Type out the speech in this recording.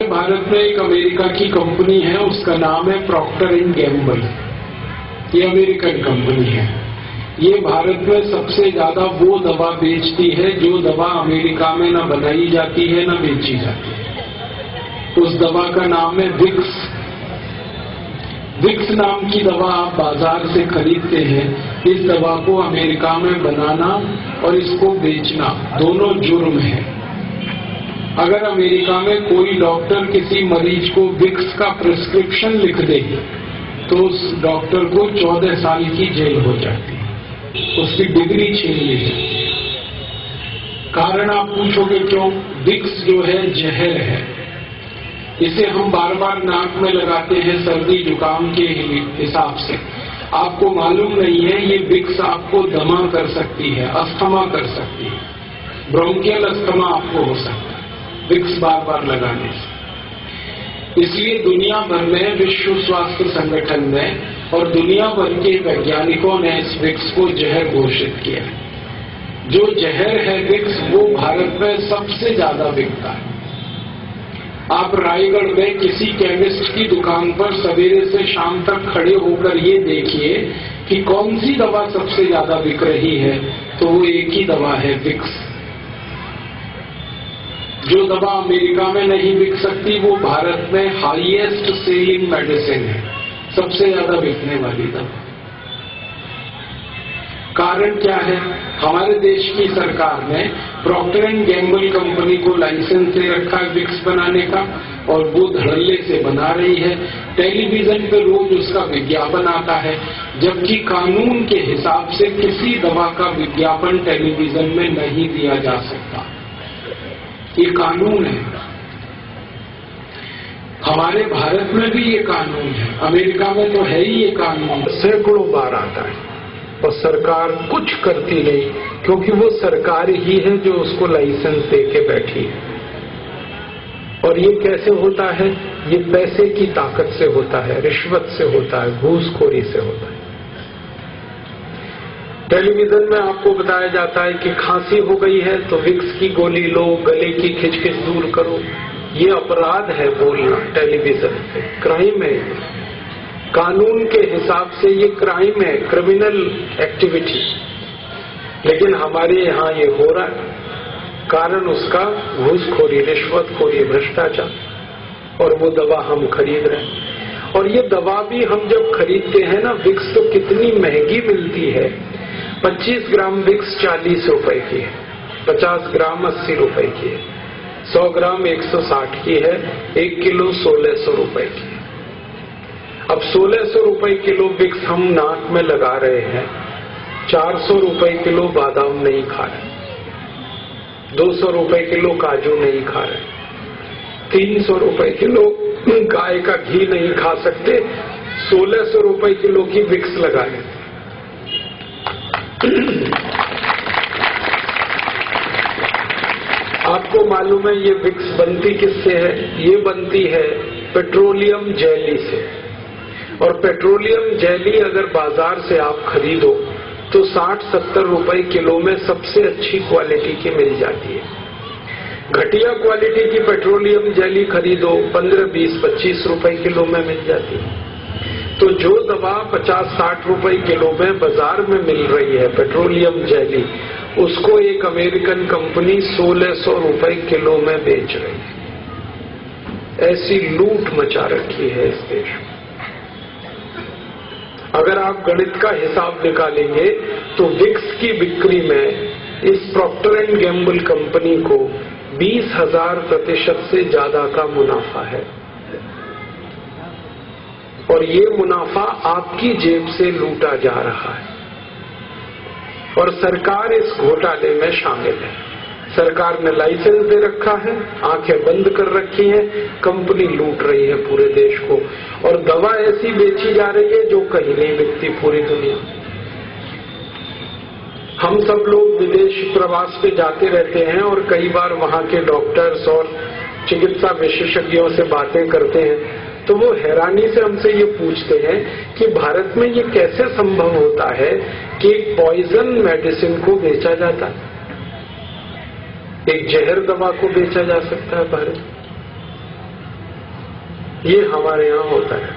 भारत में एक अमेरिका की कंपनी है, उसका नाम है प्रॉक्टर एंड गैम्बल। ये अमेरिकन कंपनी है। ये भारत में सबसे ज्यादा वो दवा बेचती है जो दवा अमेरिका में न बनाई जाती है न बेची जाती है। उस दवा का नाम है विक्स। विक्स नाम की दवा आप बाजार से खरीदते हैं। इस दवा को अमेरिका में बनाना और इसको बेचना दोनों जुर्म है। अगर अमेरिका में कोई डॉक्टर किसी मरीज को विक्स का प्रिस्क्रिप्शन लिख दे तो उस डॉक्टर को 14 साल की जेल हो जाती है, उसकी डिग्री छीन ली जाती है। कारण आप पूछोगे क्यों? विक्स जो है जहर है। इसे हम बार बार नाक में लगाते हैं सर्दी जुकाम के हिसाब से। आपको मालूम नहीं है ये विक्स आपको दमा कर सकती है, अस्थमा कर सकती है, ब्रोंकियल अस्थमा आपको हो सकता है विक्स बार बार लगाने से। इसलिए दुनिया भर में विश्व स्वास्थ्य संगठन में और दुनिया भर के वैज्ञानिकों ने इस विक्स को जहर घोषित किया। जो जहर है विक्स वो भारत में सबसे ज्यादा बिकता है। आप रायगढ़ में किसी केमिस्ट की दुकान पर सवेरे से शाम तक खड़े होकर ये देखिए कि कौन सी दवा सबसे ज्यादा बिक रही है, तो वो एक ही दवा है, विक्स। जो दवा अमेरिका में नहीं बिक सकती वो भारत में हाईएस्ट सेलिंग मेडिसिन है, सबसे ज्यादा बिकने वाली दवा। कारण क्या है? हमारे देश की सरकार ने प्रॉक्टर एंड गैम्बल कंपनी को लाइसेंस दे रखा है विक्स बनाने का, और वो धड़ल्ले से बना रही है। टेलीविजन पे रोज उसका विज्ञापन आता है, जबकि कानून के हिसाब से किसी दवा का विज्ञापन टेलीविजन में नहीं दिया जा सकता। ये कानून है। हमारे भारत में भी ये कानून है, अमेरिका में तो है ही ये कानून। सैकड़ों बार आता है और सरकार कुछ करती नहीं, क्योंकि वो सरकार ही है जो उसको लाइसेंस दे के बैठी है। और ये कैसे होता है? ये पैसे की ताकत से होता है, रिश्वत से होता है, घूसखोरी से होता है। टेलीविजन में आपको बताया जाता है कि खांसी हो गई है तो विक्स की गोली लो, गले की खिचखिच दूर करो। ये अपराध है बोलना टेलीविजन पे, क्राइम है। कानून के हिसाब से ये क्राइम है, क्रिमिनल एक्टिविटी। लेकिन हमारे यहाँ ये हो रहा है, कारण उसका घूसखोरी, रिश्वतखोरी, भ्रष्टाचार। और वो दवा हम खरीद रहे हैं। और ये दवा भी हम जब खरीदते हैं ना, विक्स तो कितनी महंगी मिलती है। 25 ग्राम विक्स 40 रुपए की है, 50 ग्राम 80 रुपए की है, 100 ग्राम 160 की है, 1 किलो 1600 रुपए की है। अब 1600 रुपए किलो विक्स हम नाक में लगा रहे हैं, 400 रुपए किलो बादाम नहीं खा रहे, 200 रुपए किलो काजू नहीं खा रहे, 300 रुपए किलो गाय का घी नहीं खा सकते, 1600 रुपए किलो की विक्स लगा लेते। आपको मालूम है ये विक्स बनती किससे है? ये बनती है पेट्रोलियम जेली से। और पेट्रोलियम जेली अगर बाजार से आप खरीदो तो 60-70 रुपए किलो में सबसे अच्छी क्वालिटी की मिल जाती है। घटिया क्वालिटी की पेट्रोलियम जेली खरीदो 15, 20, 25 रुपए किलो में मिल जाती है। तो जो दवा 50-60 रुपए किलो में बाजार में मिल रही है पेट्रोलियम जेली, उसको एक अमेरिकन कंपनी 1600 रुपए किलो में बेच रही है। ऐसी लूट मचा रखी है इस देश में। अगर आप गणित का हिसाब निकालेंगे तो विक्स की बिक्री में इस प्रॉक्टर एंड गैम्बल कंपनी को 20,000% से ज्यादा का मुनाफा है। और ये मुनाफा आपकी जेब से लूटा जा रहा है। और सरकार इस घोटाले में शामिल है। सरकार ने लाइसेंस दे रखा है, आंखें बंद कर रखी हैं, कंपनी लूट रही है पूरे देश को। और दवा ऐसी बेची जा रही है जो कहीं नहीं बिकती पूरी दुनिया। हम सब लोग विदेश प्रवास पे जाते रहते हैं और कई बार वहां के डॉक्टर्स और चिकित्सा विशेषज्ञों से बातें करते हैं, तो वो हैरानी से हमसे ये पूछते हैं कि भारत में ये कैसे संभव होता है कि एक पॉइजन मेडिसिन को बेचा जाता है, एक जहर दवा को बेचा जा सकता है भारत। ये हमारे यहाँ होता है।